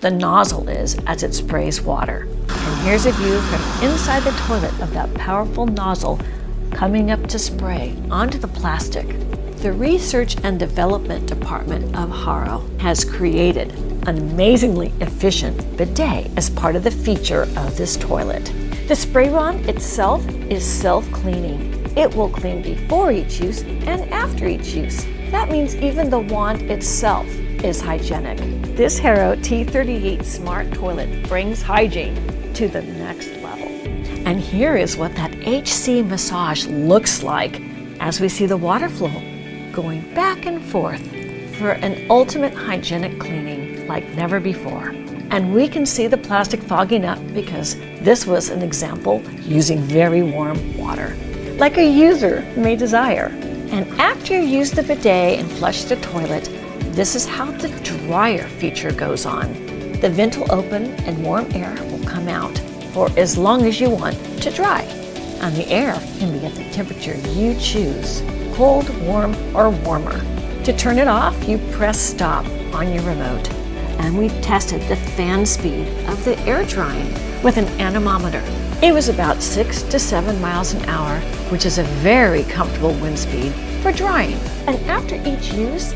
the nozzle is as it sprays water. And here's a view from inside the toilet of that powerful nozzle coming up to spray onto the plastic. The Research and Development Department of HOROW has created an amazingly efficient bidet as part of the feature of this toilet. The spray wand itself is self-cleaning. It will clean before each use and after each use. That means even the wand itself is hygienic. This HOROW T38 Smart Toilet brings hygiene to the next level. And here is what that HC massage looks like as we see the water flow going back and forth for an ultimate hygienic cleaning like never before. And we can see the plastic fogging up because this was an example using very warm water, like a user may desire. And after you use the bidet and flush the toilet, this is how the dryer feature goes on. The vent will open and warm air will come out for as long as you want to dry. And the air can be at the temperature you choose, cold, warm, or warmer. To turn it off, you press stop on your remote. And we tested the fan speed of the air drying with an anemometer. It was about 6 to 7 miles an hour, which is a very comfortable wind speed for drying. And after each use,